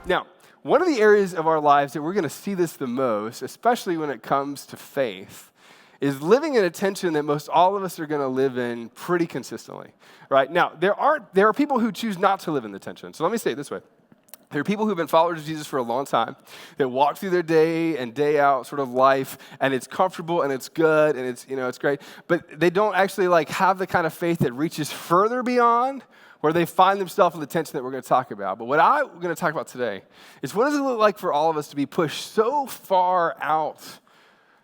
Now, one of the areas of our lives that we're going to see this the most, especially when it comes to faith, is living in a tension that most all of us are going to live in pretty consistently, right? Now, there are people who choose not to live in the tension. So let me say it this way. There are people who've been followers of Jesus for a long time that walk through their day and day out sort of life, and it's comfortable and it's good and it's great, but they don't actually have the kind of faith that reaches further beyond where they find themselves in the tension that we're going to talk about. But what I'm going to talk about today is what does it look like for all of us to be pushed so far out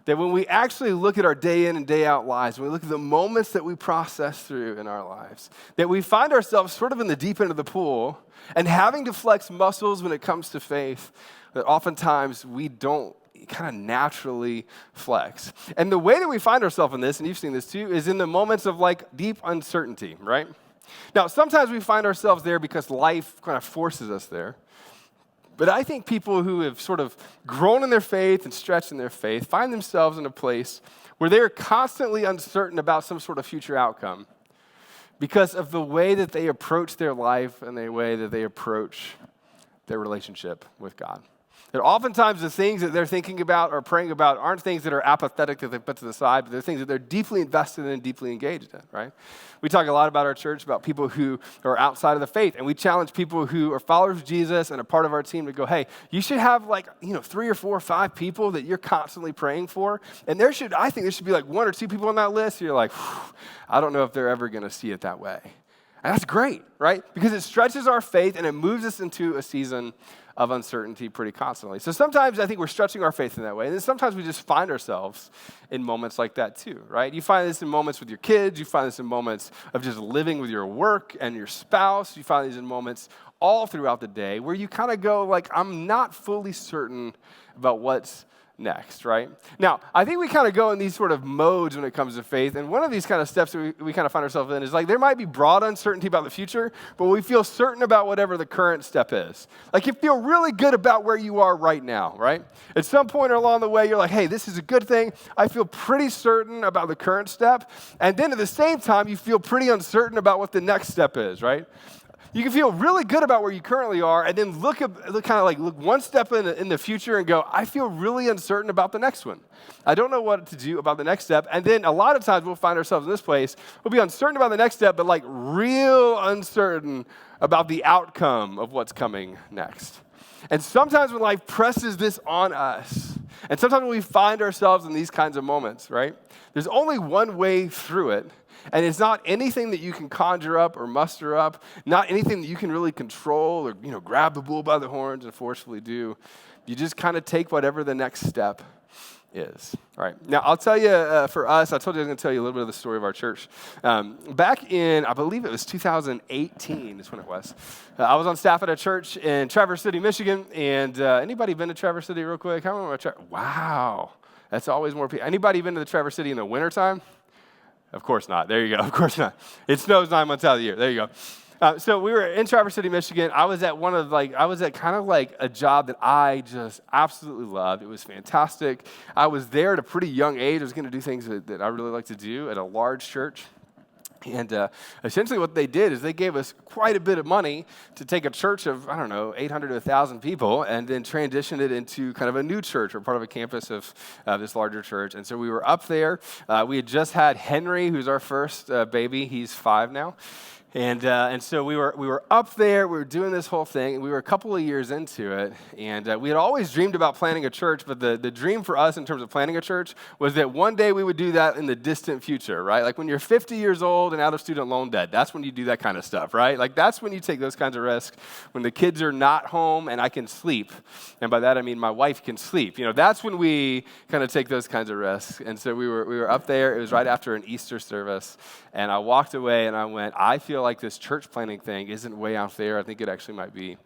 that when we actually look at our day in and day out lives, when we look at the moments that we process through in our lives, that we find ourselves sort of in the deep end of the pool and having to flex muscles when it comes to faith that oftentimes we don't kind of naturally flex. And the way that we find ourselves in this, and you've seen this too, is in the moments of deep uncertainty, right? Now, sometimes we find ourselves there because life kind of forces us there. But I think people who have sort of grown in their faith and stretched in their faith find themselves in a place where they are constantly uncertain about some sort of future outcome because of the way that they approach their life and the way that they approach their relationship with God. That oftentimes the things that they're thinking about or praying about aren't things that are apathetic that they put to the side, but they're things that they're deeply invested in and deeply engaged in, right? We talk a lot about our church, about people who are outside of the faith, and we challenge people who are followers of Jesus and are part of our team to go, hey, you should have 3 or 4 or 5 people that you're constantly praying for, and I think there should be 1 or 2 people on that list. You're like, I don't know if they're ever going to see it that way. And that's great, right? Because it stretches our faith and it moves us into a season of uncertainty pretty constantly. So sometimes I think we're stretching our faith in that way. And then sometimes we just find ourselves in moments like that too, right? You find this in moments with your kids. You find this in moments of just living with your work and your spouse. You find these in moments all throughout the day where you kind of go I'm not fully certain about what's next, right? Now, I think we kind of go in these sort of modes when it comes to faith, and one of these kind of steps that we kind of find ourselves in is there might be broad uncertainty about the future, but we feel certain about whatever the current step is. You feel really good about where you are right now, right? At some point along the way, you're like, hey, this is a good thing. I feel pretty certain about the current step, and then at the same time, you feel pretty uncertain about what the next step is, right? You can feel really good about where you currently are and then look one step in the future and go, I feel really uncertain about the next one. I don't know what to do about the next step. And then a lot of times we'll find ourselves in this place. We'll be uncertain about the next step, but real uncertain about the outcome of what's coming next. And sometimes when life presses this on us, and sometimes when we find ourselves in these kinds of moments, right, there's only one way through it. And it's not anything that you can conjure up or muster up, not anything that you can really control or grab the bull by the horns and forcefully do. You just kind of take whatever the next step is. All right. Now, I'll tell you, for us, I told you I was going to tell you a little bit of the story of our church. Back in, I believe it was 2018 is when it was. I was on staff at a church in Traverse City, Michigan. And anybody been to Traverse City real quick? Wow. That's always more people. Anybody been to the Traverse City in the wintertime? Of course not. There you go. Of course not. It snows 9 months out of the year. There you go. So we were in Traverse City, Michigan. I was at kind of a job that I just absolutely loved. It was fantastic. I was there at a pretty young age. I was going to do things that I really like to do at a large church. And essentially what they did is they gave us quite a bit of money to take a church of, 800 to 1,000 people and then transition it into kind of a new church or part of a campus of this larger church. And so we were up there. We had just had Henry, who's our first baby. He's 5 now. And so we were up there, we were doing this whole thing, and we were a couple of years into it, and we had always dreamed about planning a church, but the dream for us in terms of planning a church was that one day we would do that in the distant future, right? When you're 50 years old and out of student loan debt, that's when you do that kind of stuff, right? That's when you take those kinds of risks, when the kids are not home and I can sleep, and by that I mean my wife can sleep. That's when we kind of take those kinds of risks, and so we were up there. It was right after an Easter service, and I walked away and I went, I feel like this church planning thing isn't way out there. I think it actually might be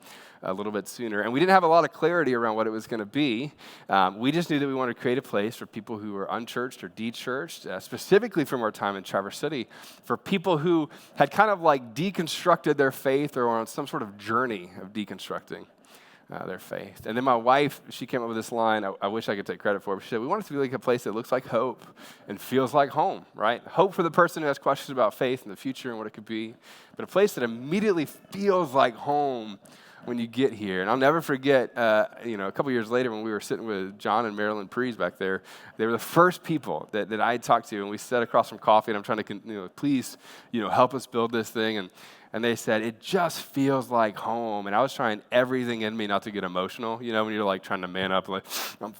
a little bit sooner. And we didn't have a lot of clarity around what it was going to be. We just knew that we wanted to create a place for people who were unchurched or de-churched, specifically from our time in Traverse City, for people who had kind of deconstructed their faith or were on some sort of journey of deconstructing their faith. And then my wife, she came up with this line, I wish I could take credit for it, but she said, we want it to be like a place that looks like hope and feels like home, right? Hope for the person who has questions about faith and the future and what it could be, but a place that immediately feels like home when you get here. And I'll never forget, a couple years later when we were sitting with John and Marilyn Prees back there, they were the first people that I had talked to, and we sat across from coffee, and I'm trying to, please, help us build this thing. And they said, it just feels like home. And I was trying everything in me not to get emotional, when you're like trying to man up, like, I'm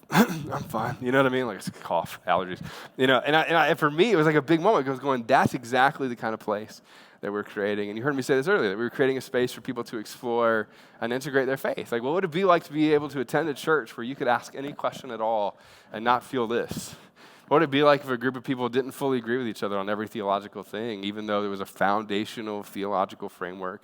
fine, you know what I mean? Like it's cough, allergies, and for me, it was like a big moment. I was going, that's exactly the kind of place that we're creating. And you heard me say this earlier, that we were creating a space for people to explore and integrate their faith. Like, what would it be like to be able to attend a church where you could ask any question at all and not feel this? What would it be like if a group of people didn't fully agree with each other on every theological thing, even though there was a foundational theological framework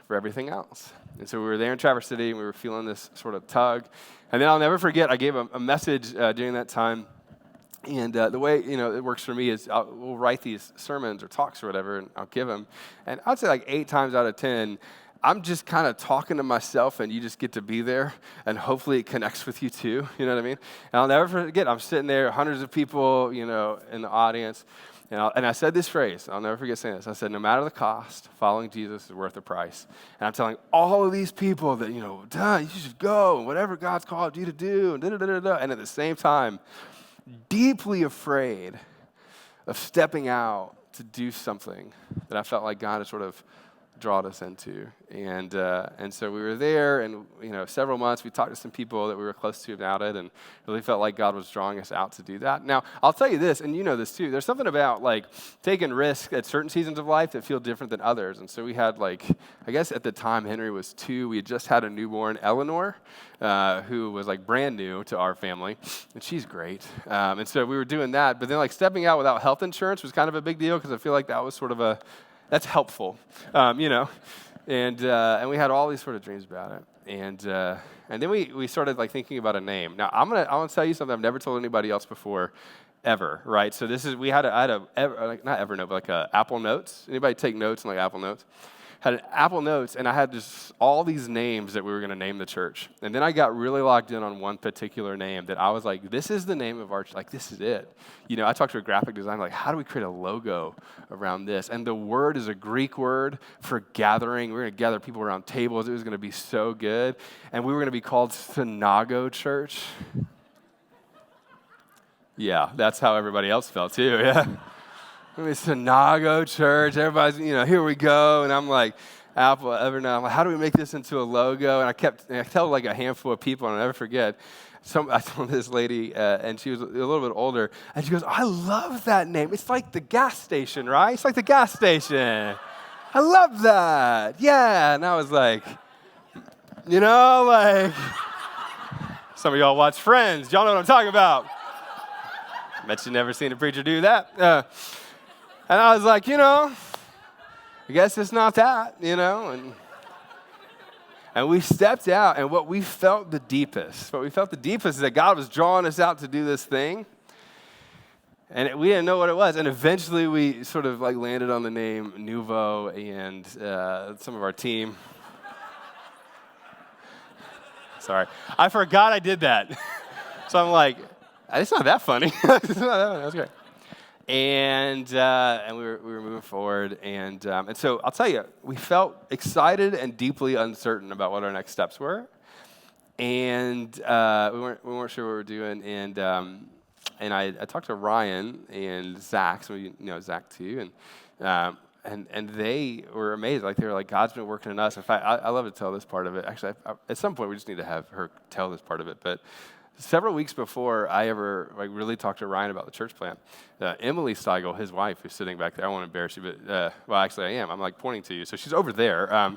for everything else? And so we were there in Traverse City, and we were feeling this sort of tug. And then I'll never forget, I gave a message during that time. And the way, it works for me is we'll write these sermons or talks or whatever, and I'll give them. And I'd say like 8 times out of 10, I'm just kind of talking to myself, and you just get to be there, and hopefully it connects with you too, you know what I mean? And I'll never forget, I'm sitting there, hundreds of people, in the audience, and I said this phrase, I'll never forget saying this. I said, no matter the cost, following Jesus is worth the price. And I'm telling all of these people that, you should go, and whatever God's called you to do, and da-da-da-da-da. And at the same time, deeply afraid of stepping out to do something that I felt like God had sort of drawn us into. And so we were there, and several months we talked to some people that we were close to about it, and really felt like God was drawing us out to do that. Now, I'll tell you this, and you know this too, there's something about like taking risks at certain seasons of life that feel different than others. And so we had I guess at the time Henry was 2, we had just had a newborn, Eleanor, who was like brand new to our family, and she's great. And so we were doing that, but then like stepping out without health insurance was kind of a big deal, because I feel like that was sort of that's helpful, and we had all these sort of dreams about it, and then we started like thinking about a name. Now I want to tell you something I've never told anybody else before, ever, right? So I had not Evernote, but like a Apple Notes. Anybody take notes in like Apple Notes? Had an Apple Notes, and I had just all these names that we were going to name the church. And then I got really locked in on one particular name that I was like, this is the name of our church. Like, this is it. I talked to a graphic designer, like, how do we create a logo around this? And the word is a Greek word for gathering. We're going to gather people around tables. It was going to be so good. And we were going to be called Synagogue Church. Yeah, that's how everybody else felt too, yeah. Synagogue Church, everybody's, here we go. And I'm like, Apple, Evernote, I'm like, how do we make this into a logo? And I tell like a handful of people, and I'll never forget, I told this lady, and she was a little bit older, and she goes, I love that name. It's like the gas station, right? It's like the gas station. I love that. Yeah. And I was like, some of y'all watch Friends. Y'all know what I'm talking about. Bet you never seen a preacher do that. And I was like, I guess it's not that, and we stepped out, and what we felt the deepest is that God was drawing us out to do this thing, and we didn't know what it was. And eventually we sort of like landed on the name Nuvo, and some of our team. Sorry, I forgot I did that. So I'm like, it's not that funny. It's not that funny. That's great. And we were moving forward, and so I'll tell you, we felt excited and deeply uncertain about what our next steps were, and we weren't sure what we were doing, and I talked to Ryan and Zach, so you know Zach too, and they were amazed, like they were like, God's been working in us. In fact, I love to tell this part of it. Actually, at some point we just need to have her tell this part of it, but. Several weeks before I ever really talked to Ryan about the church plant, Emily Steigel, his wife, who's sitting back there, I won't embarrass you, but, well, actually I am. I'm like pointing to you. So she's over there.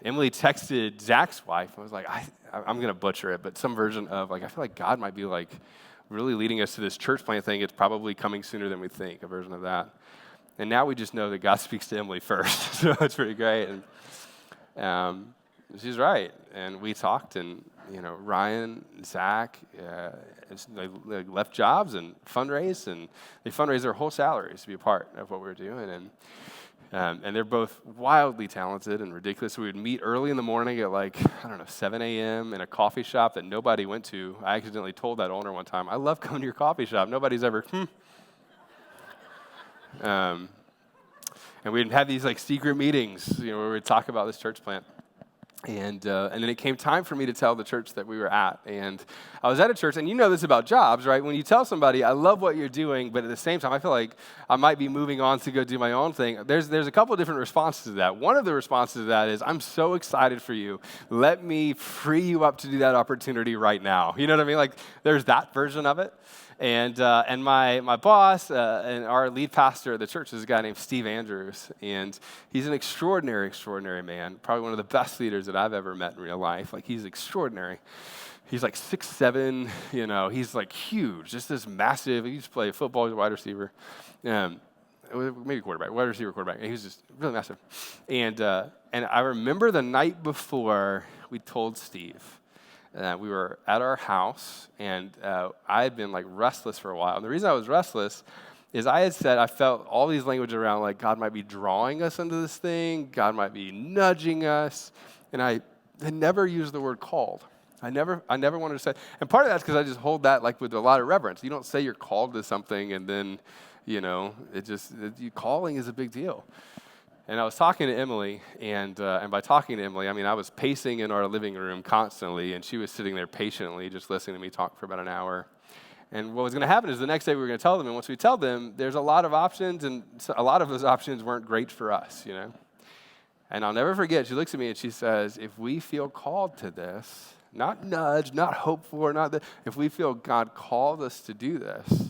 Emily texted Zach's wife. I was like, I'm going to butcher it, but some version of I feel like God might be really leading us to this church plant thing. It's probably coming sooner than we think, a version of that. And now we just know that God speaks to Emily first. So it's pretty great. And she's right. And we talked, and Ryan, Zach, they left jobs and fundraised, and they fundraised their whole salaries to be a part of what we were doing. And they're both wildly talented and ridiculous. So we would meet early in the morning at 7 a.m. in a coffee shop that nobody went to. I accidentally told that owner one time, I love coming to your coffee shop. Nobody's ever, And we'd have these secret meetings, where we'd talk about this church plant. And then it came time for me to tell the church that we were at. And I was at a church, and you know this about jobs, right? When you tell somebody, I love what you're doing, but at the same time, I feel like I might be moving on to go do my own thing. There's a couple of different responses to that. One of the responses to that is, I'm so excited for you. Let me free you up to do that opportunity right now. You know what I mean? Like, there's that version of it. And my boss and our lead pastor at the church is a guy named Steve Andrews, and he's an extraordinary man, probably one of the best leaders that I've ever met in real life. Like, he's extraordinary. He's like 6'7", you know, he's like huge, just this massive, he used to play football, he's a wide receiver, maybe quarterback, wide receiver, quarterback, and he was just really massive. And I remember the night before we told Steve, we were at our house, and I had been like restless for a while. And the reason I was restless is I had said I felt all these language around like God might be drawing us into this thing, God might be nudging us, and I had never used the word called. I never wanted to say, and part of that's because I just hold that like with a lot of reverence. You don't say you're called to something and then, you know, calling is a big deal. And I was talking to Emily, and by talking to Emily, I mean I was pacing in our living room constantly, and she was sitting there patiently just listening to me talk for about an hour. And what was going to happen is the next day we were going to tell them, and once we tell them, there's a lot of options, and a lot of those options weren't great for us, you know. And I'll never forget, she looks at me and she says, if we feel called to this, not nudged, not hoped for, if we feel God called us to do this,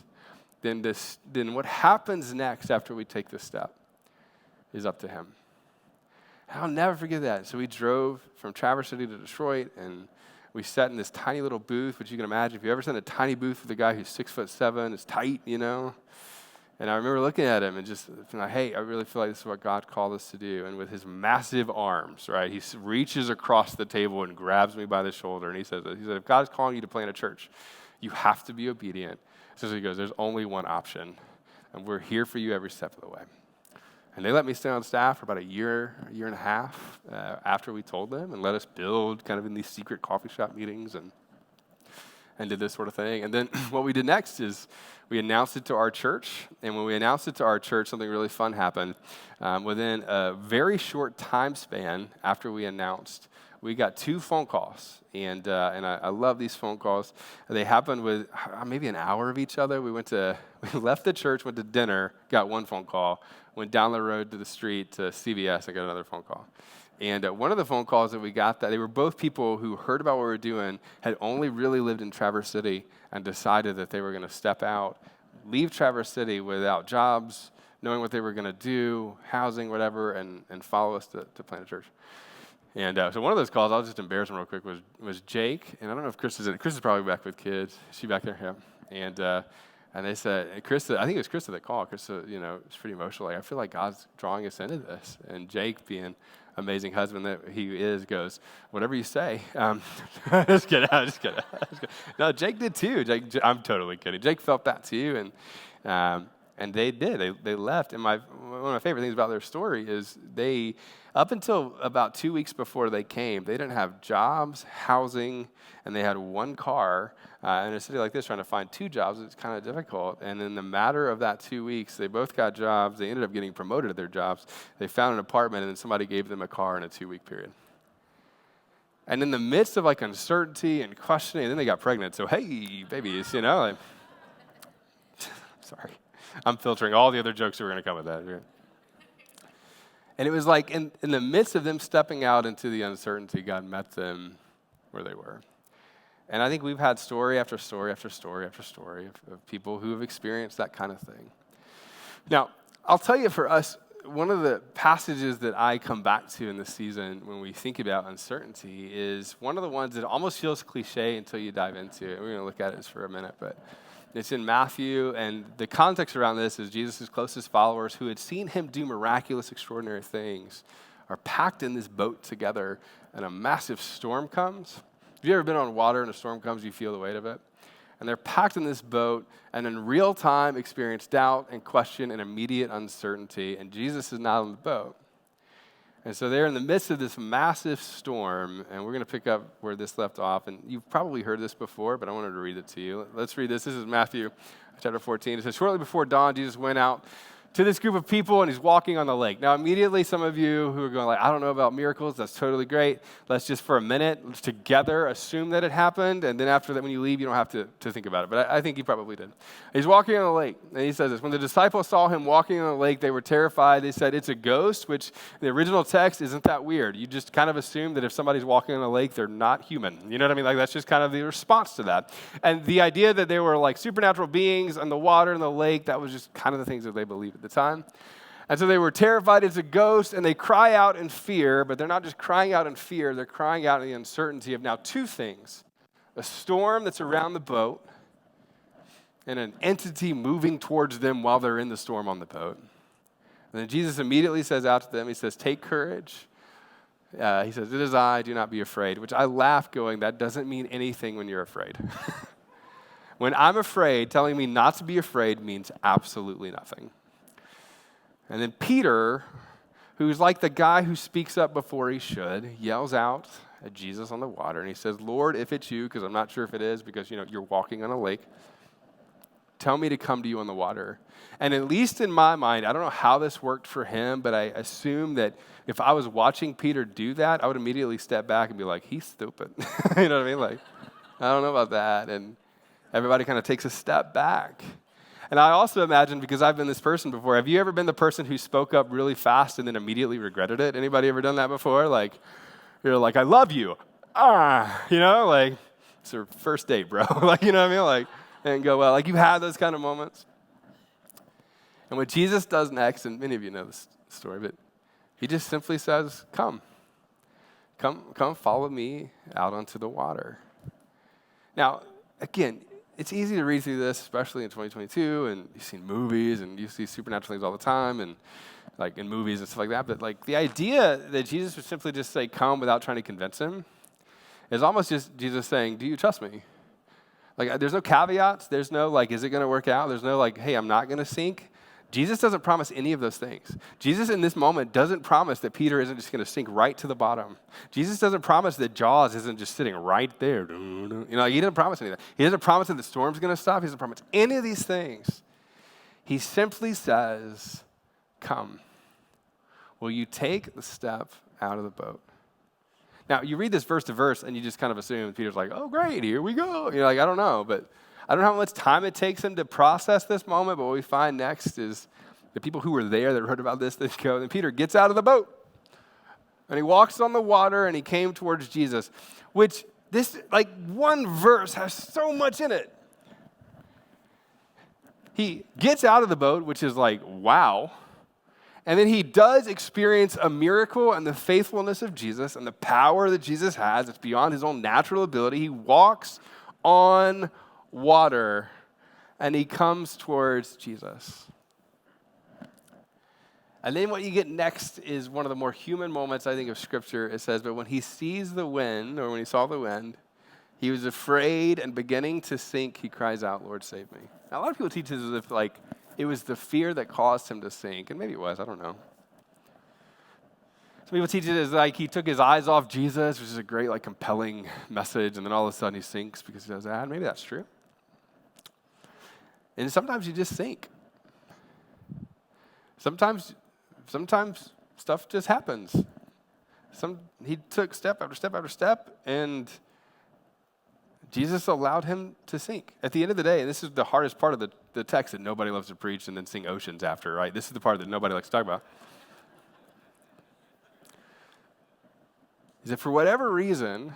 then what happens next after we take this step is up to him. I'll never forget that. So we drove from Traverse City to Detroit, and we sat in this tiny little booth, which you can imagine, if you ever sat in a tiny booth with a guy who's 6'7", it's tight, you know. And I remember looking at him and just like, hey, I really feel like this is what God called us to do. And with his massive arms, right, he reaches across the table and grabs me by the shoulder, and he said, if God's calling you to plant a church, you have to be obedient. So he goes, there's only one option, and we're here for you every step of the way. And they let me stay on staff for about a year and a half after we told them, and let us build kind of in these secret coffee shop meetings and did this sort of thing. And then what we did next is we announced it to our church. And when we announced it to our church, something really fun happened. Within a very short time span after we announced, we got 2 phone calls. And I love these phone calls. They happened with maybe an hour of each other. We left the church, went to dinner, got 1 phone call, went down the road to the street to CVS and got another phone call. And one of the phone calls that we got, they were both people who heard about what we were doing, had only really lived in Traverse City, and decided that they were going to step out, leave Traverse City without jobs, knowing what they were going to do, housing, whatever, and follow us to plant a church. And so one of those calls, I'll just embarrass him real quick, was Jake. And I don't know if Chris is in it. Chris is probably back with kids. Is she back there? Yeah. And they said, I think it was Krista that called. Krista, you know, it's pretty emotional. Like, I feel like God's drawing us into this. And Jake, being amazing husband that he is, goes, whatever you say. Just kidding. No, Jake did too. I'm totally kidding. Jake felt that too. And they did. They left. And one of my favorite things about their story is up until about 2 weeks before they came, they didn't have jobs, housing, and they had 1 car. In a city like this, trying to find 2 jobs, it's kind of difficult. And in the matter of that 2 weeks, they both got jobs. They ended up getting promoted at their jobs. They found an apartment, and then somebody gave them a car in a 2-week period. And in the midst of like uncertainty and questioning, and then they got pregnant. So, hey, babies, you know. Like, sorry. I'm filtering all the other jokes that were going to come with that. Right? And it was like in the midst of them stepping out into the uncertainty, God met them where they were. And I think we've had story after story after story after story of people who have experienced that kind of thing. Now, I'll tell you, for us, one of the passages that I come back to in this season when we think about uncertainty is one of the ones that almost feels cliche until you dive into it. We're going to look at it for a minute, but it's in Matthew, and the context around this is Jesus' closest followers who had seen him do miraculous, extraordinary things are packed in this boat together, and a massive storm comes. Have you ever been on water and a storm comes, you feel the weight of it? And they're packed in this boat and in real time experience doubt and question and immediate uncertainty, and Jesus is not on the boat. And so they're in the midst of this massive storm, and we're going to pick up where this left off. And you've probably heard this before, but I wanted to read it to you. Let's read this. This is Matthew chapter 14. It says, shortly before dawn, Jesus went out to this group of people, and he's walking on the lake. Now, immediately, some of you who are going like, I don't know about miracles, that's totally great. Let's just for a minute, let's together assume that it happened, and then after that, when you leave, you don't have to think about it. But I think he probably did. He's walking on the lake, and he says this, when the disciples saw him walking on the lake, they were terrified. They said, it's a ghost, which in the original text isn't that weird. You just kind of assume that if somebody's walking on a lake, they're not human. You know what I mean? Like, that's just kind of the response to that. And the idea that they were like supernatural beings on the water and the lake, that was just kind of the things that they believed at the time. And so they were terrified it's a ghost, and they cry out in fear, but they're not just crying out in fear, they're crying out in the uncertainty of now two things: a storm that's around the boat and an entity moving towards them while they're in the storm on the boat. And then Jesus immediately says out to them, he says, take courage. He says, it is I, do not be afraid, which I laugh going, that doesn't mean anything when you're afraid. When I'm afraid, telling me not to be afraid means absolutely nothing. And then Peter, who's like the guy who speaks up before he should, yells out at Jesus on the water, and he says, Lord, if it's you, because I'm not sure if it is, because you're walking on a lake, tell me to come to you on the water. And at least in my mind, I don't know how this worked for him, but I assume that if I was watching Peter do that, I would immediately step back and be like, he's stupid. You know what I mean? Like, I don't know about that. And everybody kind of takes a step back. And I also imagine, because I've been this person before, have you ever been the person who spoke up really fast and then immediately regretted it? Anybody ever done that before? Like, you're like, I love you. Like, it's your first date, bro. Like, you know what I mean? Like, and go well. Like, you've had those kind of moments. And what Jesus does next, and many of you know this story, but he just simply says, come, follow me out onto the water. Now, again, it's easy to read through this, especially in 2022, and you've seen movies, and you see supernatural things all the time, and like in movies and stuff like that, but like the idea that Jesus would simply just say, come, without trying to convince him, is almost just Jesus saying, do you trust me? Like, there's no caveats, there's no like, is it going to work out? There's no like, hey, I'm not going to sink. Jesus doesn't promise any of those things. Jesus in this moment doesn't promise that Peter isn't just going to sink right to the bottom. Jesus doesn't promise that Jaws isn't just sitting right there. He doesn't promise any of that. He doesn't promise that the storm's going to stop. He doesn't promise any of these things. He simply says, come. Will you take the step out of the boat? Now, you read this verse to verse, and you just kind of assume Peter's like, oh, great, here we go. You're like, I don't know, but I don't know how much time it takes him to process this moment, but what we find next is the people who were there that heard about this, they go, and Peter gets out of the boat, and he walks on the water, and he came towards Jesus, which this, like, one verse has so much in it. He gets out of the boat, which is like, wow, and then he does experience a miracle and the faithfulness of Jesus and the power that Jesus has. It's beyond his own natural ability. He walks on water, and he comes towards Jesus. And then what you get next is one of the more human moments, I think, of Scripture. It says, but when he sees the wind, or when he saw the wind, he was afraid, and beginning to sink, he cries out, Lord, save me. Now, a lot of people teach this as if, like, it was the fear that caused him to sink, and maybe it was, I don't know. Some people teach it as like he took his eyes off Jesus, which is a great, like, compelling message, and then all of a sudden he sinks because he does that. Maybe that's true. And sometimes you just sink. Sometimes stuff just happens. He took step after step after step, and Jesus allowed him to sink. At the end of the day, and this is the hardest part of the text that nobody loves to preach and then sing oceans after, right? This is the part that nobody likes to talk about. Is that for whatever reason,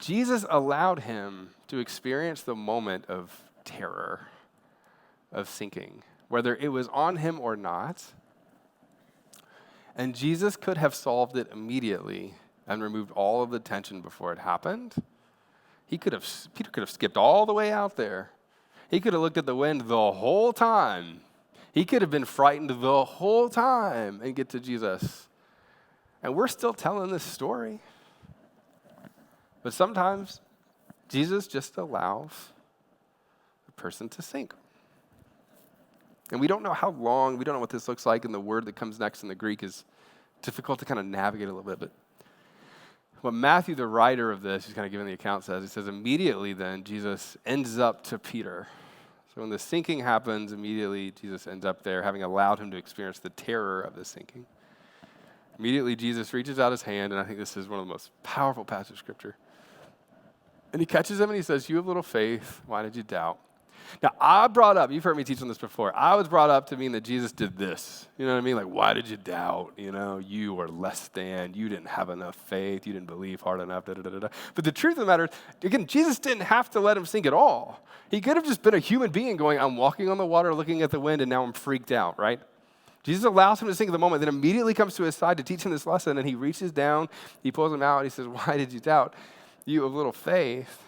Jesus allowed him to experience the moment of terror, of sinking, whether it was on him or not. And Jesus could have solved it immediately and removed all of the tension before it happened. Peter could have skipped all the way out there. He could have looked at the wind the whole time. He could have been frightened the whole time and get to Jesus. And we're still telling this story. But sometimes Jesus just allows the person to sink. And we don't know how long, we don't know what this looks like, and the word that comes next in the Greek is difficult to kind of navigate a little bit. But what Matthew, the writer of this, who's kind of giving the account, says, he says, immediately then, Jesus ends up to Peter. So when the sinking happens, immediately Jesus ends up there, having allowed him to experience the terror of the sinking. Immediately, Jesus reaches out his hand, and I think this is one of the most powerful passages of Scripture. And he catches him and he says, "You have little faith. Why did you doubt?" Now, you've heard me teach on this before. I was brought up to mean that Jesus did this. You know what I mean? Like, why did you doubt? You were less than. You didn't have enough faith. You didn't believe hard enough. Da, da, da, da. But the truth of the matter is, again, Jesus didn't have to let him sink at all. He could have just been a human being going, "I'm walking on the water, looking at the wind, and now I'm freaked out," right? Jesus allows him to sink at the moment, then immediately comes to his side to teach him this lesson, and he reaches down, he pulls him out, and he says, "Why did you doubt? You have little faith."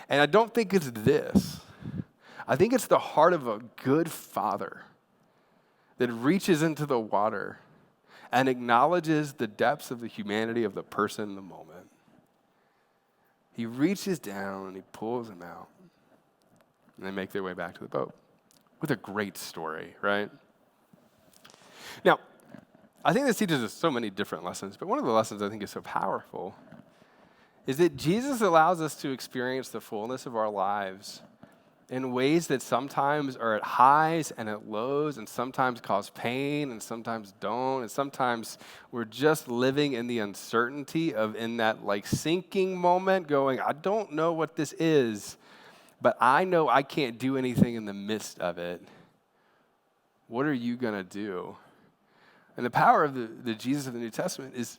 And I don't think it's this. I think it's the heart of a good father that reaches into the water and acknowledges the depths of the humanity of the person in the moment. He reaches down and he pulls him out, and they make their way back to the boat. What a great story, right? Now, I think this teaches us so many different lessons, but one of the lessons I think is so powerful is that Jesus allows us to experience the fullness of our lives in ways that sometimes are at highs and at lows, and sometimes cause pain, and sometimes don't, and sometimes we're just living in the uncertainty of in that like sinking moment going, "I don't know what this is, but I know I can't do anything in the midst of it. What are you going to do?" And the power of the Jesus of the New Testament is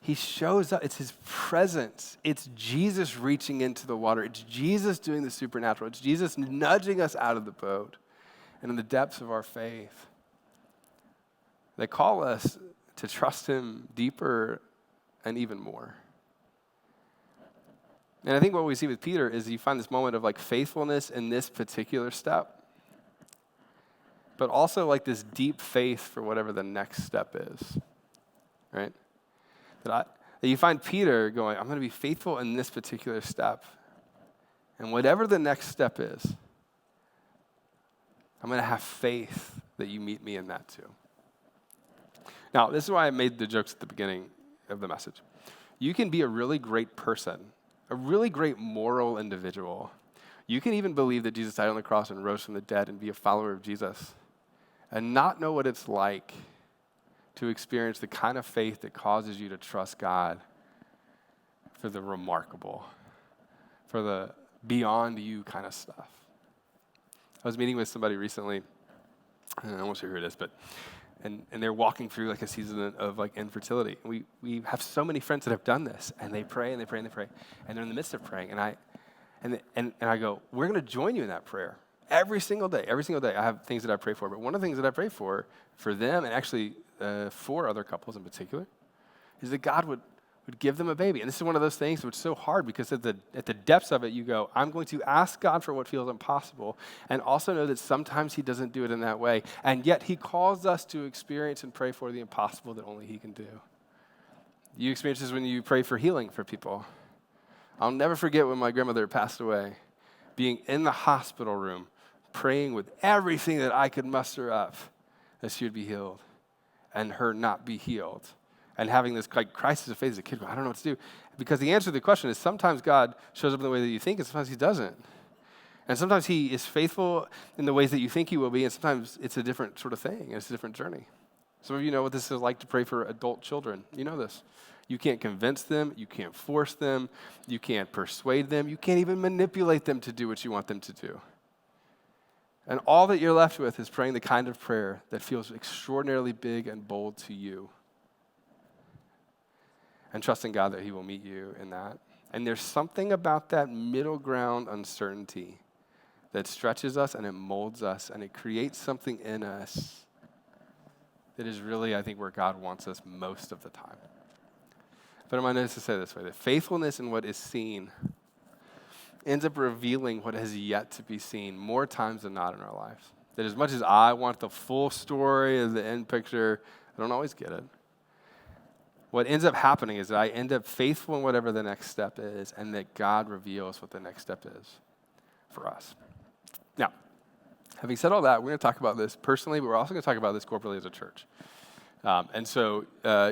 he shows up. It's his presence. It's Jesus reaching into the water. It's Jesus doing the supernatural. It's Jesus nudging us out of the boat and in the depths of our faith. They call us to trust him deeper and even more. And I think what we see with Peter is you find this moment of like faithfulness in this particular step, but also like this deep faith for whatever the next step is, right? That you find Peter going, "I'm going to be faithful in this particular step. And whatever the next step is, I'm going to have faith that you meet me in that too." Now, this is why I made the jokes at the beginning of the message. You can be a really great person, a really great moral individual. You can even believe that Jesus died on the cross and rose from the dead and be a follower of Jesus and not know what it's like to experience the kind of faith that causes you to trust God for the remarkable, for the beyond you kind of stuff. I was meeting with somebody recently, and I won't say who it is, but and they're walking through like a season of like infertility. We have so many friends that have done this, and they pray and they pray and they pray, and they're in the midst of praying, and I go, "We're going to join you in that prayer every single day. Every single day, I have things that I pray for, but one of the things that I pray for them, and actually for other couples in particular, is that God would give them a baby." And this is one of those things which is so hard because at the depths of it, you go, "I'm going to ask God for what feels impossible," and also know that sometimes he doesn't do it in that way. And yet he calls us to experience and pray for the impossible that only he can do. You experience this when you pray for healing for people. I'll never forget when my grandmother passed away, being in the hospital room, praying with everything that I could muster up that she would be healed and her not be healed. And having this like crisis of faith as a kid, I don't know what to do. Because the answer to the question is sometimes God shows up in the way that you think, and sometimes he doesn't. And sometimes he is faithful in the ways that you think he will be, and sometimes it's a different sort of thing. It's a different journey. Some of you know what this is like to pray for adult children. You know this. You can't convince them. You can't force them. You can't persuade them. You can't even manipulate them to do what you want them to do. And all that you're left with is praying the kind of prayer that feels extraordinarily big and bold to you. And trusting God that he will meet you in that. And there's something about that middle ground uncertainty that stretches us and it molds us and it creates something in us that is really, I think, where God wants us most of the time. But I might notice to say this way, that faithfulness in what is seen ends up revealing what has yet to be seen more times than not in our lives. That as much as I want the full story of the end picture, I don't always get it. What ends up happening is that I end up faithful in whatever the next step is, and that God reveals what the next step is for us. Now, having said all that, we're going to talk about this personally, but we're also going to talk about this corporately as a church. And so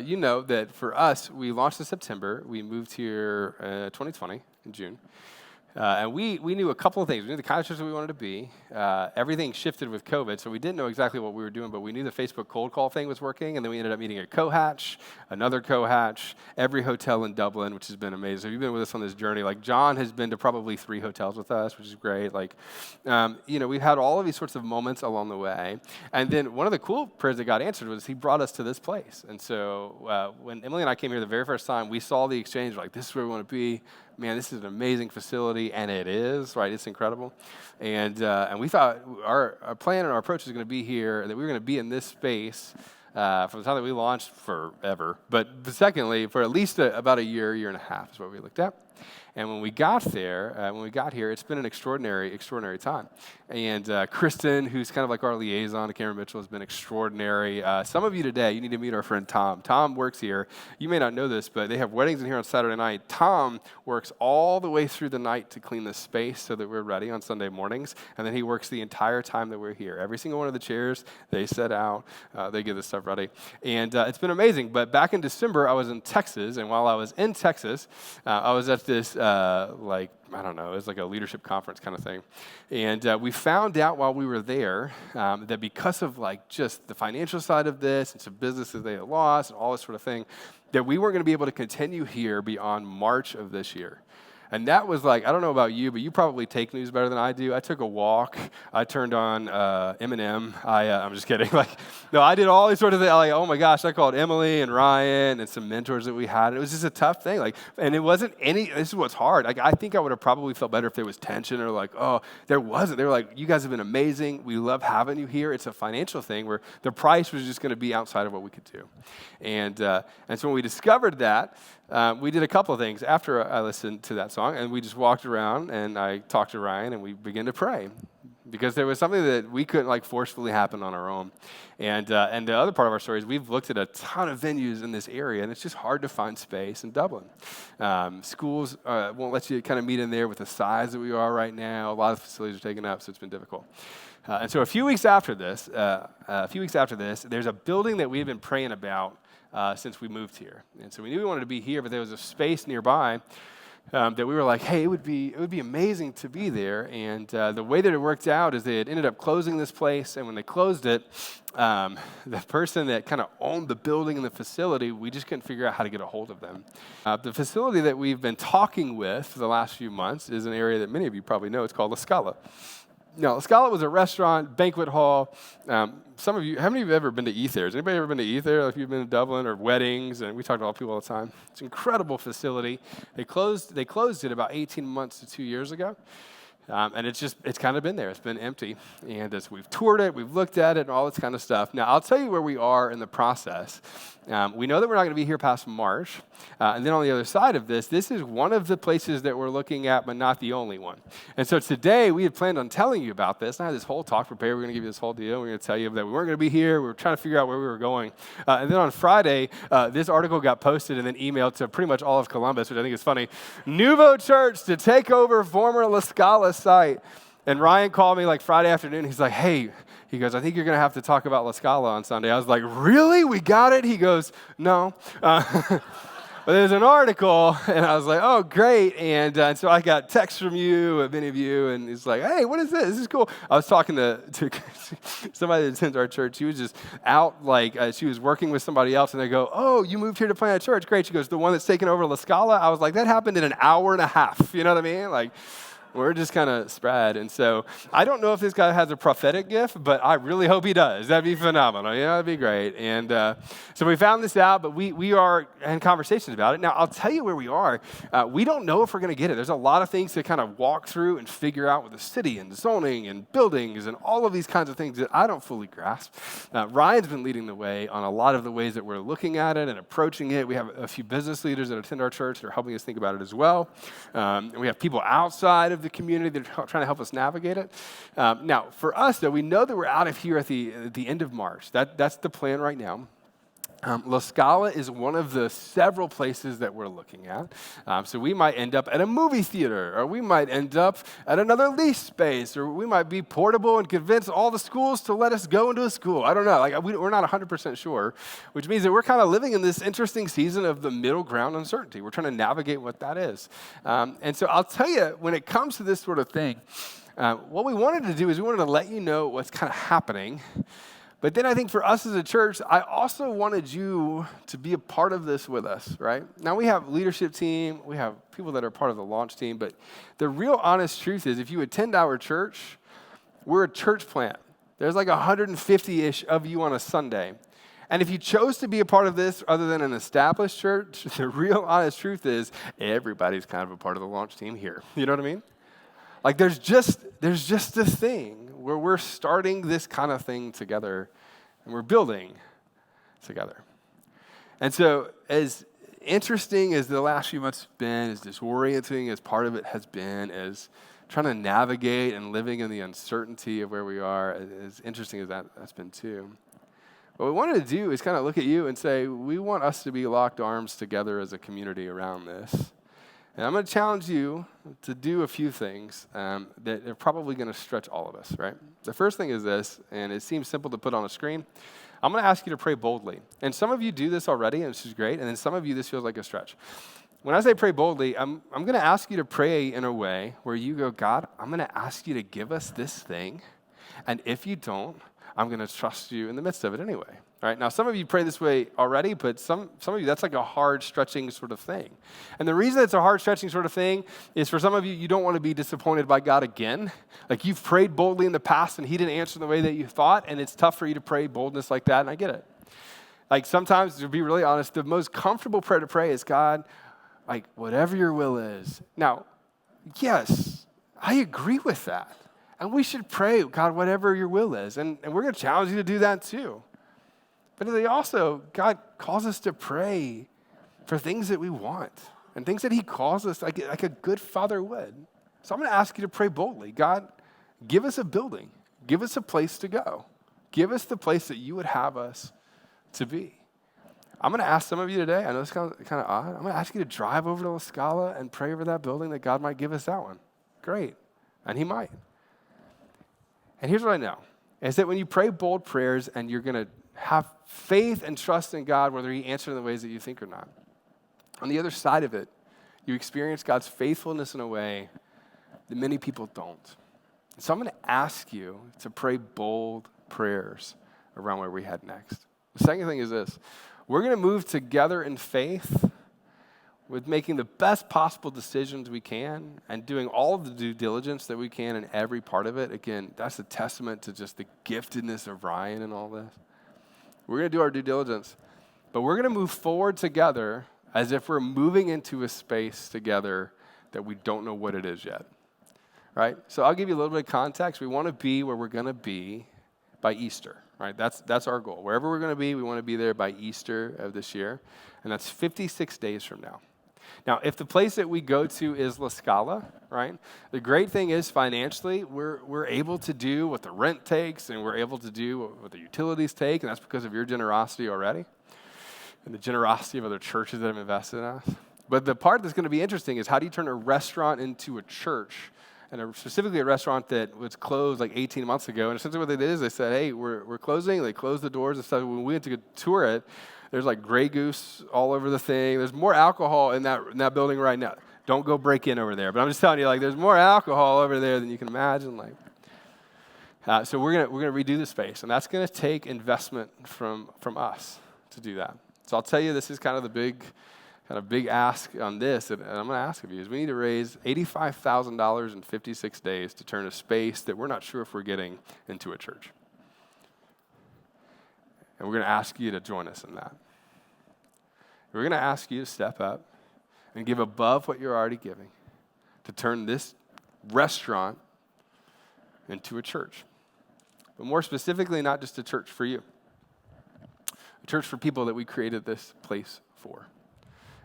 you know that for us, we launched in September. We moved here 2020 in June. And we knew a couple of things. We knew the kind of church that we wanted to be. Everything shifted with COVID, so we didn't know exactly what we were doing, but we knew the Facebook cold call thing was working, and then we ended up meeting at Cohatch, another Cohatch, every hotel in Dublin, which has been amazing. So you've been with us on this journey. Like, John has been to probably 3 hotels with us, which is great. Like, we've had all of these sorts of moments along the way. And then one of the cool prayers that God answered was he brought us to this place. And so when Emily and I came here the very first time, we saw the exchange, like, this is where we want to be. Man, this is an amazing facility, and it is, right? It's incredible. And we thought our plan and our approach is going to be here, that we were going to be in this space from the time that we launched forever. But secondly, for at least about a year and a half is what we looked at. And when we got here, it's been an extraordinary time. And Kristen, who's kind of like our liaison to Cameron Mitchell, has been extraordinary. Some of you today, you need to meet our friend Tom. Tom works here. You may not know this, but they have weddings in here on Saturday night. Tom works all the way through the night to clean this space so that we're ready on Sunday mornings. And then he works the entire time that we're here. Every single one of the chairs, they set out. They get this stuff ready. And it's been amazing. But back in December, I was in Texas. And while I was in Texas, I was at this I don't know, it was like a leadership conference kind of thing. And we found out while we were there that because of like just the financial side of this and some businesses they had lost and all this sort of thing, that we weren't going to be able to continue here beyond March of this year. And that was like, I don't know about you, but you probably take news better than I do. I took a walk. I turned on Eminem. I'm just kidding. I did all these sort of things. Like, oh my gosh, I called Emily and Ryan and some mentors that we had. It was just a tough thing. And it wasn't this is what's hard. I think I would have probably felt better if there was tension or there wasn't. They were like, you guys have been amazing. We love having you here. It's a financial thing where the price was just going to be outside of what we could do. And so when we discovered that, we did a couple of things after I listened to that song, and we just walked around, and I talked to Ryan, and we began to pray, because there was something that we couldn't forcefully happen on our own. And the other part of our story is we've looked at a ton of venues in this area, and it's just hard to find space in Dublin. Schools won't let you kind of meet in there with the size that we are right now. A lot of facilities are taken up, so it's been difficult. And so a few weeks after this, there's a building that we've been praying about since we moved here. And so we knew we wanted to be here, but there was a space nearby that we were like, hey, it would be amazing to be there. And the way that it worked out is they had ended up closing this place, and when they closed it, the person that kind of owned the building and the facility, we just couldn't figure out how to get a hold of them. The facility that we've been talking with for the last few months is an area that many of you probably know. It's called La Scala. Now, La Scala was a restaurant, banquet hall. Some of you, how many of you have ever been to Ether? Has anybody ever been to Ether? If you've been to Dublin or weddings, and we talk to all people all the time. It's an incredible facility. They closed it about 18 months to 2 years ago. And it's kind of been there. It's been empty. And as we've toured it, we've looked at it and all this kind of stuff. Now, I'll tell you where we are in the process. We know that we're not going to be here past March. And then on the other side of this is one of the places that we're looking at, but not the only one. And so today, we had planned on telling you about this. And I had this whole talk prepared. We're going to give you this whole deal. We're going to tell you that we weren't going to be here. We were trying to figure out where we were going. And then on Friday, this article got posted and then emailed to pretty much all of Columbus, which I think is funny. Nuvo Church to take over former La Scala site. And Ryan called me Friday afternoon. He's like, hey, he goes, I think you're going to have to talk about La Scala on Sunday. I was like, really? We got it? He goes, no. But there's an article, and I was like, oh, great. And so I got texts from you, many of you, and he's like, hey, what is this? This is cool. I was talking to somebody that attends our church. She was just out, she was working with somebody else, and they go, oh, you moved here to plant a church. Great. She goes, the one that's taken over La Scala? I was like, that happened in an hour and a half. You know what I mean? We're just kind of spread. And so I don't know if this guy has a prophetic gift, but I really hope he does. That'd be phenomenal. Yeah, that'd be great. And so we found this out, but we are in conversations about it. Now, I'll tell you where we are. We don't know if we're going to get it. There's a lot of things to kind of walk through and figure out with the city and zoning and buildings and all of these kinds of things that I don't fully grasp. Ryan's been leading the way on a lot of the ways that we're looking at it and approaching it. We have a few business leaders that attend our church that are helping us think about it as well. And we have people outside of the community that are trying to help us navigate it. Now, for us, though, we know that we're out of here at the end of March. That's the plan right now. La Scala is one of the several places that we're looking at. So we might end up at a movie theater, or we might end up at another lease space, or we might be portable and convince all the schools to let us go into a school. I don't know. We're not 100% sure, which means that we're kind of living in this interesting season of the middle ground uncertainty. We're trying to navigate what that is. And so I'll tell you, when it comes to this sort of thing, what we wanted to do is we wanted to let you know what's kind of happening. But then I think for us as a church, I also wanted you to be a part of this with us, right? Now we have leadership team, we have people that are part of the launch team, but the real honest truth is if you attend our church, we're a church plant. There's like 150-ish of you on a Sunday. And if you chose to be a part of this other than an established church, the real honest truth is everybody's kind of a part of the launch team here. You know what I mean? Like there's just this thing where we're starting this kind of thing together and we're building together. And so as interesting as the last few months have been, as disorienting as part of it has been, as trying to navigate and living in the uncertainty of where we are, as interesting as that's been too, what we wanted to do is kind of look at you and say, we want us to be locked arms together as a community around this. And I'm going to challenge you to do a few things that are probably going to stretch all of us, right? The first thing is this, and it seems simple to put on a screen. I'm going to ask you to pray boldly. And some of you do this already, and this is great. And then some of you, this feels like a stretch. When I say pray boldly, I'm going to ask you to pray in a way where you go, God, I'm going to ask you to give us this thing. And if you don't, I'm going to trust you in the midst of it anyway. All right, now some of you pray this way already, but some of you, that's like a hard stretching sort of thing. And the reason it's a hard stretching sort of thing is for some of you, you don't want to be disappointed by God again. Like you've prayed boldly in the past and he didn't answer the way that you thought, and it's tough for you to pray boldness like that, and I get it. Like sometimes, to be really honest, the most comfortable prayer to pray is, God, like whatever your will is. Now, yes, I agree with that. And we should pray, God, whatever your will is. And we're going to challenge you to do that too. But they also, God calls us to pray for things that we want and things that he calls us like a good father would. So I'm going to ask you to pray boldly. God, give us a building. Give us a place to go. Give us the place that you would have us to be. I'm going to ask some of you today, I know it's kind of odd, I'm going to ask you to drive over to La Scala and pray over that building that God might give us that one. Great. And he might. And here's what I know, is that when you pray bold prayers and you're going to have faith and trust in God, whether he answers in the ways that you think or not, on the other side of it, you experience God's faithfulness in a way that many people don't. And so I'm going to ask you to pray bold prayers around where we head next. The second thing is this. We're going to move together in faith with making the best possible decisions we can and doing all of the due diligence that we can in every part of it. Again, that's a testament to just the giftedness of Ryan and all this. We're going to do our due diligence, but we're going to move forward together as if we're moving into a space together that we don't know what it is yet, right? So I'll give you a little bit of context. We want to be where we're going to be by Easter, right? That's our goal. Wherever we're going to be, we want to be there by Easter of this year, and that's 56 days from now. Now, if the place that we go to is La Scala, right, the great thing is financially, we're able to do what the rent takes and we're able to do what the utilities take, and that's because of your generosity already and the generosity of other churches that have invested in us. But the part that's going to be interesting is how do you turn a restaurant into a church, and specifically a restaurant that was closed like 18 months ago. And essentially what they did is they said, hey, we're closing. They closed the doors and stuff. When we went to tour it, there's like Grey Goose all over the thing. There's more alcohol in that building right now. Don't go break in over there. But I'm just telling you, like, there's more alcohol over there than you can imagine. Like, so we're gonna redo the space, and that's gonna take investment from us to do that. So I'll tell you, this is kind of the big ask on this, and I'm gonna ask of you is we need to raise $85,000 in 56 days to turn a space that we're not sure if we're getting into a church. And we're going to ask you to join us in that. We're going to ask you to step up and give above what you're already giving to turn this restaurant into a church. But more specifically, not just a church for you. A church for people that we created this place for.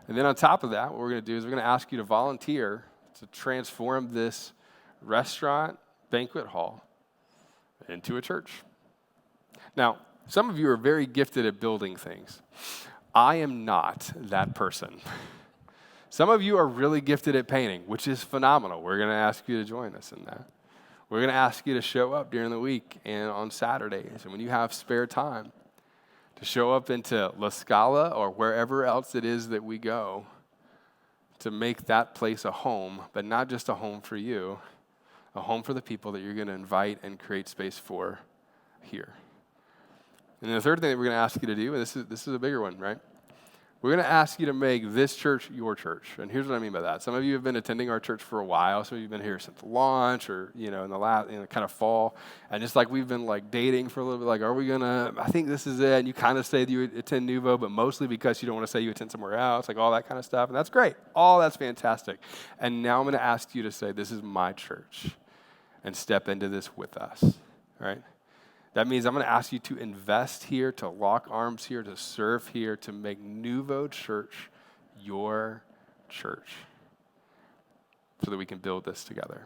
And then on top of that, what we're going to do is we're going to ask you to volunteer to transform this restaurant banquet hall into a church. Now, Some of you are very gifted at building things. I am not that person. Some of you are really gifted at painting, which is phenomenal. We're going to ask you to join us in that. We're going to ask you to show up during the week and on Saturdays, and when you have spare time, to show up into La Scala or wherever else it is that we go, to make that place a home, but not just a home for you, a home for the people that you're going to invite and create space for here. And then the third thing that we're going to ask you to do, and this is a bigger one, right? We're going to ask you to make this church your church. And here's what I mean by that. Some of you have been attending our church for a while. Some of you have been here since launch or, in the last, kind of fall. And just like we've been like dating for a little bit, like, are we going to, I think this is it. And you kind of say that you attend Nuvo, but mostly because you don't want to say you attend somewhere else, like all that kind of stuff. And that's great. All that's fantastic. And now I'm going to ask you to say, this is my church, and step into this with us, all right? That means I'm going to ask you to invest here, to lock arms here, to serve here, to make Nuvo Church your church so that we can build this together.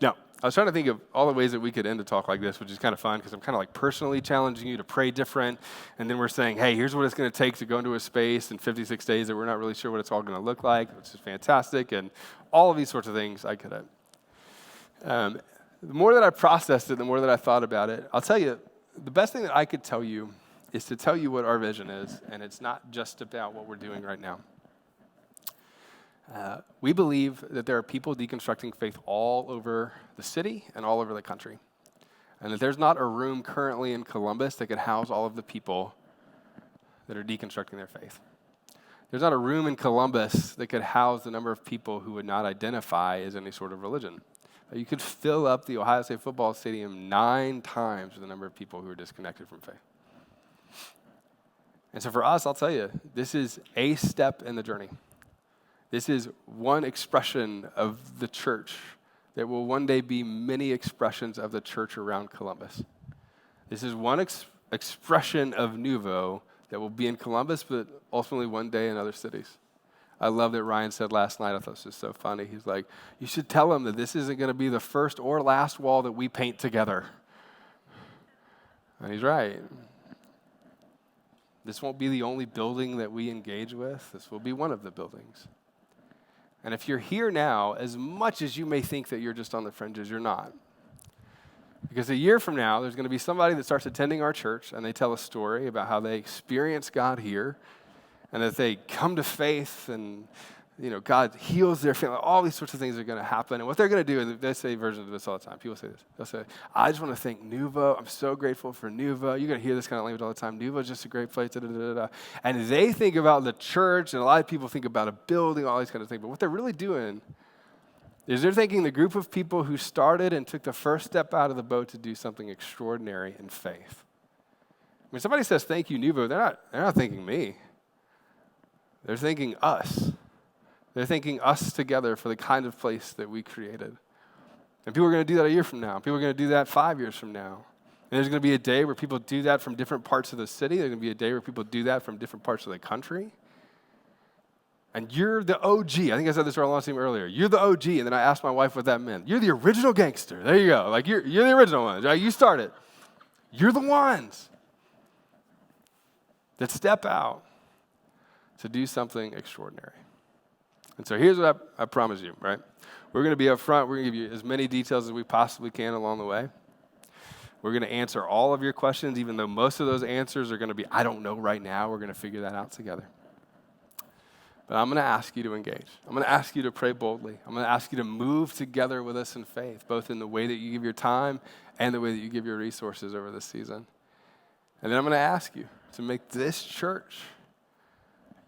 Now, I was trying to think of all the ways that we could end a talk like this, which is kind of fun because I'm kind of like personally challenging you to pray different. And then we're saying, hey, here's what it's going to take to go into a space in 56 days that we're not really sure what it's all going to look like, which is fantastic. And all of these sorts of things I could have. The more that I processed it, the more that I thought about it, I'll tell you, the best thing that I could tell you is to tell you what our vision is, and it's not just about what we're doing right now. We believe that there are people deconstructing faith all over the city and all over the country, and that there's not a room currently in Columbus that could house all of the people that are deconstructing their faith. There's not a room in Columbus that could house the number of people who would not identify as any sort of religion. You could fill up the Ohio State football stadium 9 times with the number of people who are disconnected from faith. And so for us, I'll tell you, this is a step in the journey. This is one expression of the church that will one day be many expressions of the church around Columbus. This is one expression of Nuvo that will be in Columbus, but ultimately one day in other cities. I love that Ryan said last night, I thought this was so funny. He's like, you should tell them that this isn't going to be the first or last wall that we paint together. And he's right. This won't be the only building that we engage with. This will be one of the buildings. And if you're here now, as much as you may think that you're just on the fringes, you're not. Because a year from now, there's going to be somebody that starts attending our church, and they tell a story about how they experience God here, and that they come to faith, and God heals their family. All these sorts of things are going to happen. And what they're going to do, and they say versions of this all the time. People say this. They'll say, I just want to thank Nuvo. I'm so grateful for Nuvo. You're going to hear this kind of language all the time. Nuvo is just a great place. Da, da, da, da, da. And they think about the church, and a lot of people think about a building, all these kind of things. But what they're really doing is they're thanking the group of people who started and took the first step out of the boat to do something extraordinary in faith. When somebody says thank you, Nuvo, they're not thanking me. They're thanking us. They're thanking us together for the kind of place that we created. And people are going to do that a year from now. People are going to do that 5 years from now. And there's going to be a day where people do that from different parts of the city. There's going to be a day where people do that from different parts of the country. And you're the OG. I think I said this to our launch team earlier. You're the OG. And then I asked my wife what that meant. You're the original gangster. There you go. Like you're the original ones. Right? You started. You're the ones that step out to do something extraordinary. And so here's what I promise you, right? We're going to be up front. We're going to give you as many details as we possibly can along the way. We're going to answer all of your questions, even though most of those answers are going to be, I don't know right now. We're going to figure that out together. But I'm going to ask you to engage. I'm going to ask you to pray boldly. I'm going to ask you to move together with us in faith, both in the way that you give your time and the way that you give your resources over this season. And then I'm going to ask you to make this church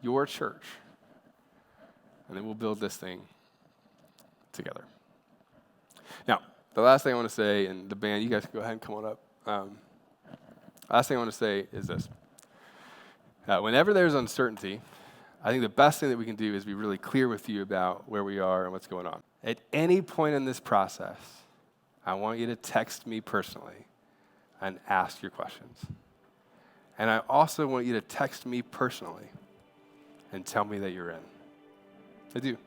your church. And then we'll build this thing together. Now, the last thing I want to say, and the band, you guys can go ahead and come on up. Last thing I want to say is this. Whenever there's uncertainty, I think the best thing that we can do is be really clear with you about where we are and what's going on. At any point in this process, I want you to text me personally and ask your questions. And I also want you to text me personally and tell me that you're in. I do.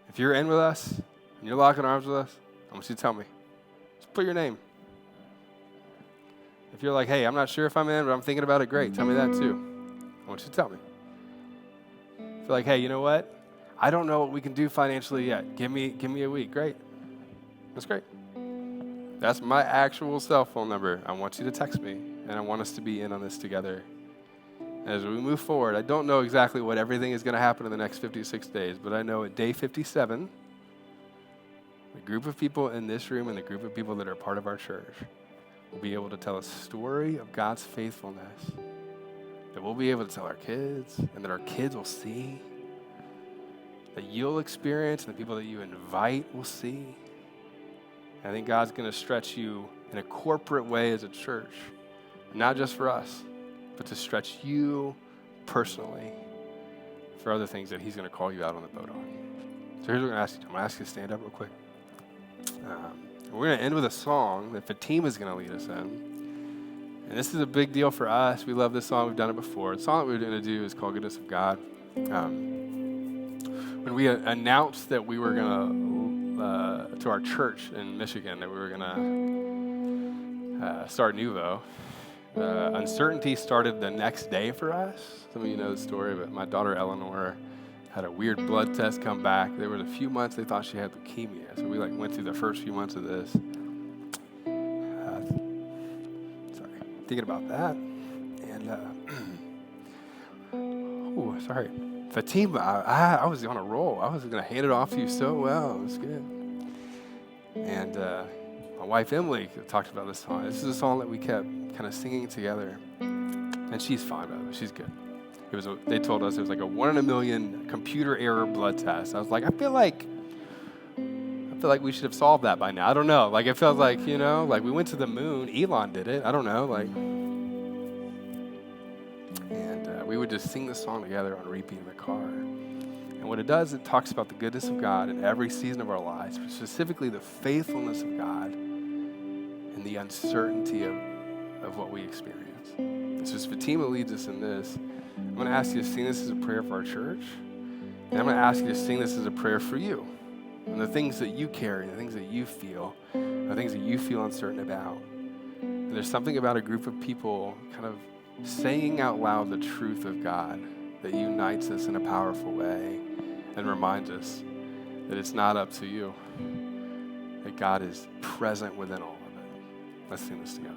If you're in with us and you're locking arms with us, I want you to tell me. Just put your name. If you're like, hey, I'm not sure if I'm in, but I'm thinking about it, great. Tell me that too. I want you to tell me. If you're like, hey, you know what? I don't know what we can do financially yet. Give me a week. Great. That's great. That's my actual cell phone number. I want you to text me, and I want us to be in on this together. As we move forward, I don't know exactly what everything is going to happen in the next 56 days, but I know at day 57, the group of people in this room and the group of people that are part of our church will be able to tell a story of God's faithfulness that we'll be able to tell our kids and that our kids will see, that you'll experience and the people that you invite will see. I think God's going to stretch you in a corporate way as a church, not just for us, but to stretch you personally for other things that he's going to call you out on the boat on. So here's what I'm going to ask you. I'm going to ask you to stand up real quick. We're going to end with a song that Fatima is going to lead us in. And this is a big deal for us. We love this song. We've done it before. The song that we're going to do is called Goodness of God. When we announced that we were going to our church in Michigan, that we were going to start Nuvo, uncertainty started the next day for us. Some of you know the story, but my daughter Eleanor had a weird blood test come back. There were a few months they thought she had leukemia. So we went through the first few months of this. Thinking about that. And, sorry. Fatima, I was on a roll. I was going to hand it off to you so well. It was good. And my wife Emily talked about this song. This is a song that we kept kind of singing together. And she's fine, by the way. She's good. They told us it was like a 1 in a million computer error blood test. I was like, I feel like we should have solved that by now. I don't know. Like, it felt like, like we went to the moon. Elon did it. I don't know. And we would just sing this song together on repeat in the car. And what it does, it talks about the goodness of God in every season of our lives, but specifically the faithfulness of God and the uncertainty of what we experience. And so as Fatima leads us in this, I'm going to ask you to sing this as a prayer for our church. And I'm going to ask you to sing this as a prayer for you. And the things that you carry, the things that you feel, the things that you feel uncertain about. And there's something about a group of people kind of saying out loud the truth of God that unites us in a powerful way and reminds us that it's not up to you, that God is present within all of it. Let's sing this together.